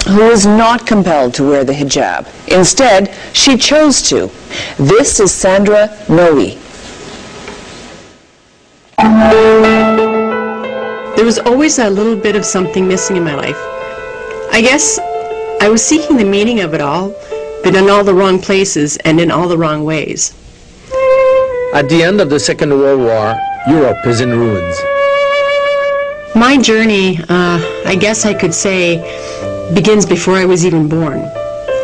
who is not compelled to wear the hijab. Instead, she chose to. This is Sandra Noe. There was always a little bit of something missing in my life. I guess I was seeking the meaning of it all, but in all the wrong places and in all the wrong ways. At the end of the Second World War, Europe is in ruins. My journey, I guess I could say, begins before I was even born.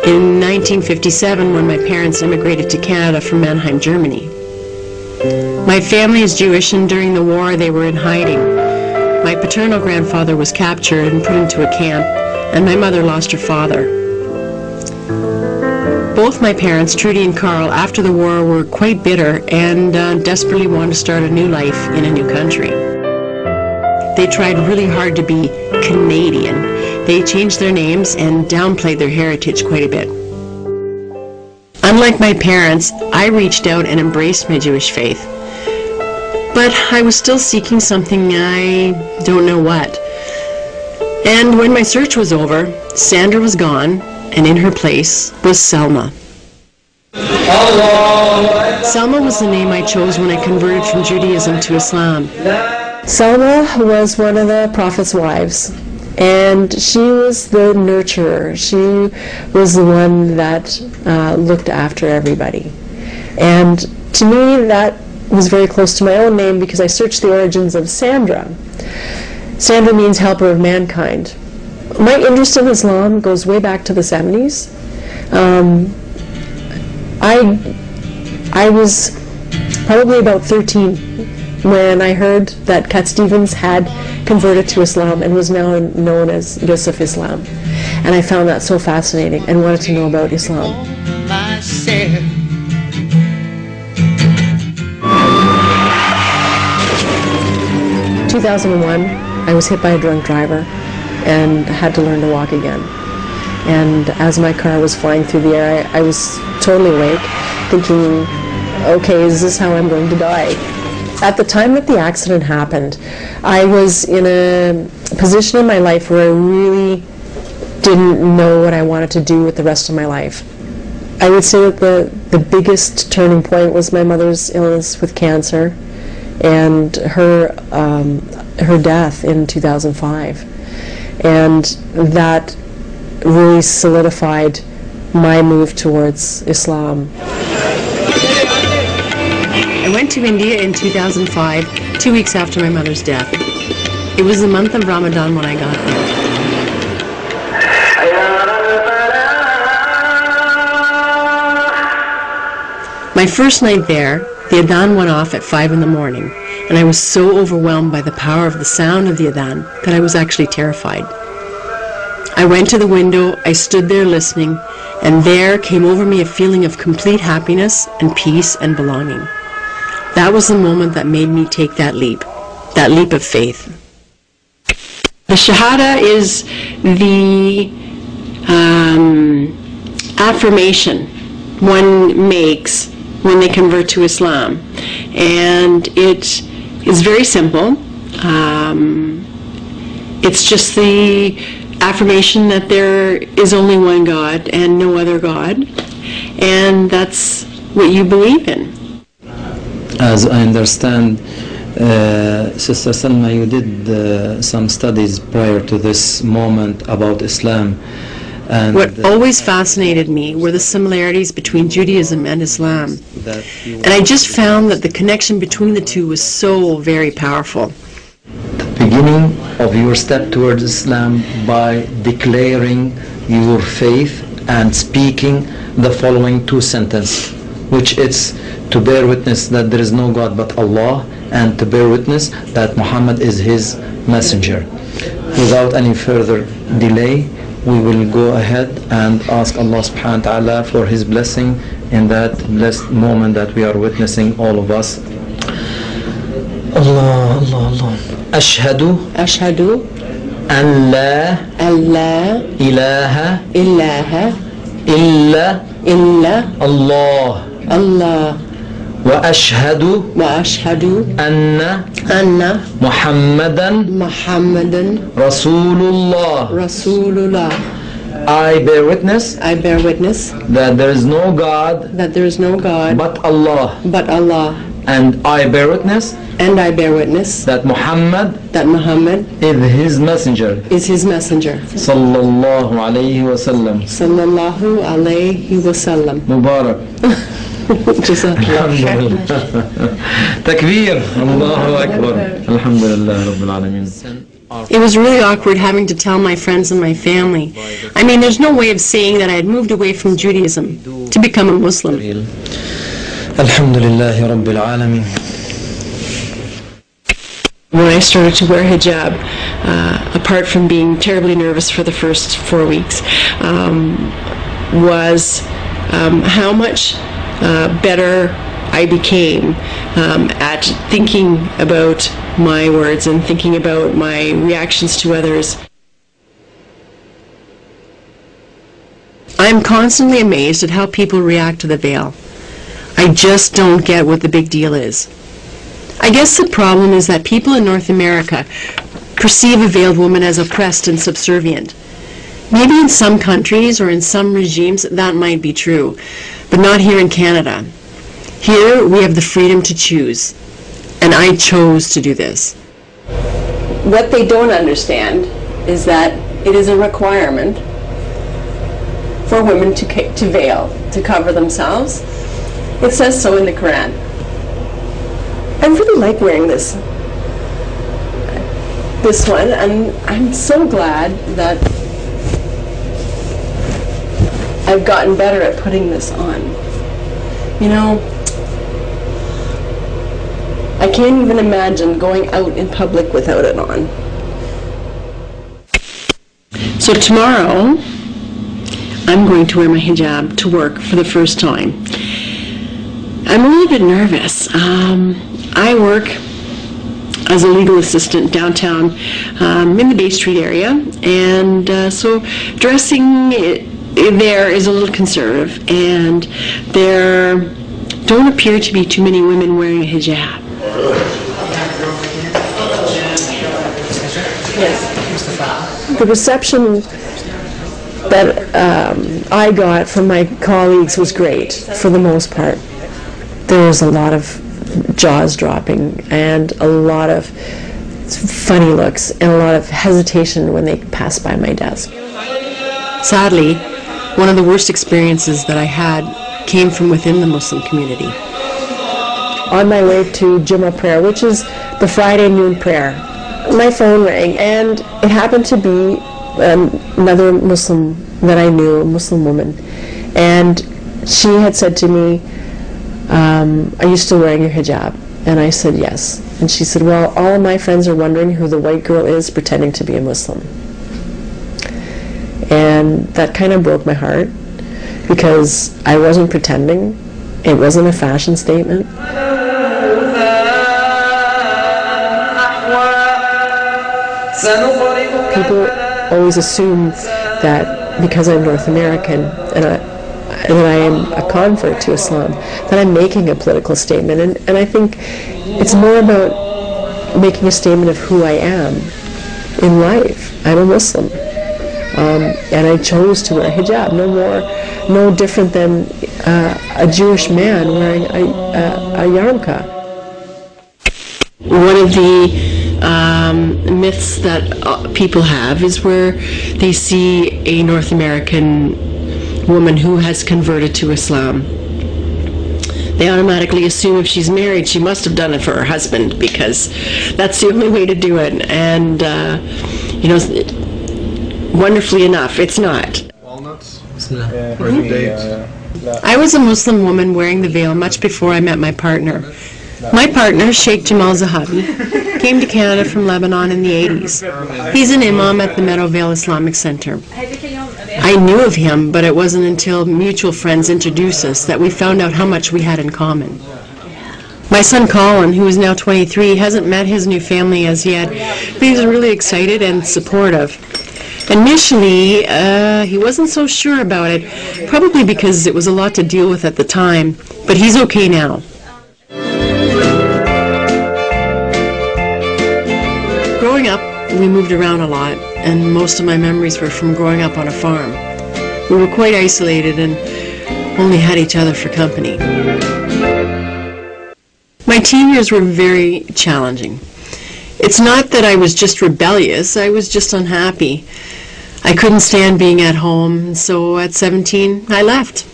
In 1957, when my parents immigrated to Canada from Mannheim, Germany. My family is Jewish, and during the war they were in hiding. My paternal grandfather was captured and put into a camp, and my mother lost her father. Both my parents, Trudy and Carl, after the war were quite bitter and desperately wanted to start a new life in a new country. They tried really hard to be Canadian. They changed their names and downplayed their heritage quite a bit. Unlike my parents, I reached out and embraced my Jewish faith. But I was still seeking something, I don't know what. And when my search was over, Sandra was gone, and in her place was Selma. Selma was the name I chose when I converted from Judaism to Islam. Selma was one of the Prophet's wives, and she was the nurturer. She was the one that looked after everybody. And to me, that was very close to my own name because I searched the origins of Sandra. Sandra means helper of mankind. My interest in Islam goes way back to the 70s. I was probably about 13 when I heard that Cat Stevens had converted to Islam and was now known as Yusuf Islam. And I found that so fascinating and wanted to know about Islam. 2001, I was hit by a drunk driver and had to learn to walk again. And as my car was flying through the air, I was totally awake, thinking, okay, is this how I'm going to die? At the time that the accident happened, I was in a position in my life where I really didn't know what I wanted to do with the rest of my life. I would say that the biggest turning point was my mother's illness with cancer and her death in 2005. And that really solidified my move towards Islam. I went to India in 2005, 2 weeks after my mother's death. It was the month of Ramadan when I got there. My first night there, the adhan went off at 5 in the morning, and I was so overwhelmed by the power of the sound of the adhan that I was actually terrified. I went to the window, I stood there listening, and there came over me a feeling of complete happiness and peace and belonging. That was the moment that made me take that leap of faith. The Shahada is the affirmation one makes when they convert to Islam. And it is very simple. It's just the affirmation that there is only one God and no other God. And that's what you believe in. As I understand, Sister Salma, you did some studies prior to this moment about Islam. And what always fascinated me were the similarities between Judaism and Islam. And I just found that the connection between the two was so very powerful. The beginning of your step towards Islam by declaring your faith and speaking the following two sentences, which is to bear witness that there is no God but Allah, and to bear witness that Muhammad is his messenger. Without any further delay, we will go ahead and ask Allah subhanahu wa ta'ala for his blessing in that blessed moment that we are witnessing, all of us. Allah, Allah, Allah. Ashhadu an la ilaha illa Allah. وأشهد أن محمدا رسول الله. I bear witness I bear witness that there is no God that there is no God but Allah, but Allah, and I bear witness and I bear witness that Muhammad that Muhammad is his messenger. is his messenger. Sallallahu alayhi wa sallam. Sallallahu alayhi wa sallam. Mubarak. Jazakallah. Takbir. Allahu Akbar. Alhamdulillah Rabbil Alameen. It was really awkward having to tell my friends and my family. I mean, there's no way of saying that I had moved away from Judaism to become a Muslim. Alhamdulillah Rabbil Alameen. When I started to wear hijab, apart from being terribly nervous for the first 4 weeks, was how much better I became at thinking about my words and thinking about my reactions to others. I'm constantly amazed at how people react to the veil. I just don't get what the big deal is. I guess the problem is that people in North America perceive a veiled woman as oppressed and subservient. Maybe in some countries or in some regimes that might be true, but not here in Canada. Here we have the freedom to choose, and I chose to do this. What they don't understand is that it is a requirement for women to veil, to cover themselves. It says so in the Koran. I really like wearing this one, and I'm so glad that I've gotten better at putting this on. You know, I can't even imagine going out in public without it on. So tomorrow, I'm going to wear my hijab to work for the first time. I'm a little bit nervous. I work as a legal assistant downtown in the Bay Street area, and so dressing there is a little conservative, and there don't appear to be too many women wearing a hijab. Yes. The reception that I got from my colleagues was great for the most part. There was a lot of jaws dropping and a lot of funny looks and a lot of hesitation when they passed by my desk. Sadly, one of the worst experiences that I had came from within the Muslim community. On my way to Jummah prayer, which is the Friday noon prayer, my phone rang, and it happened to be another Muslim that I knew, a Muslim woman, and she had said to me, "Are you still wearing your hijab?" And I said yes. And she said, "Well, all of my friends are wondering who the white girl is pretending to be a Muslim." And that kind of broke my heart, because I wasn't pretending. It wasn't a fashion statement. People always assume that because I'm North American and I am a convert to Islam, that I'm making a political statement. And I think it's more about making a statement of who I am in life. I'm a Muslim. And I chose to wear hijab, no different than a Jewish man wearing a yarmulke. One of the myths that people have is where they see a North American woman who has converted to Islam. They automatically assume if she's married, she must have done it for her husband, because that's the only way to do it. And, you know, wonderfully enough, it's not. Walnuts? Or the dates? I was a Muslim woman wearing the veil much before I met my partner. My partner, Sheikh Jamal Zahabi, came to Canada from Lebanon in the 80s. He's an imam at the Meadowvale Islamic Center. I knew of him, but it wasn't until mutual friends introduced us that we found out how much we had in common. My son Colin, who is now 23, hasn't met his new family as yet, but he's really excited and supportive. Initially, he wasn't so sure about it, probably because it was a lot to deal with at the time, but he's okay now. Growing up, we moved around a lot, and most of my memories were from growing up on a farm. We were quite isolated and only had each other for company. My teen years were very challenging. It's not that I was just rebellious, I was just unhappy. I couldn't stand being at home, so at 17 I left.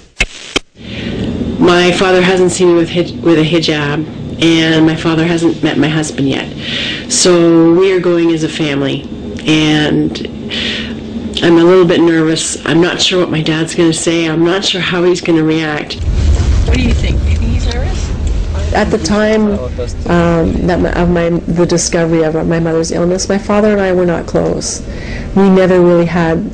My father hasn't seen me with a hijab, and my father hasn't met my husband yet. So we are going as a family, and I'm a little bit nervous. I'm not sure what my dad's going to say. I'm not sure how he's going to react. What do you think? Do you think he's nervous? At the time the discovery of my mother's illness, my father and I were not close. We never really had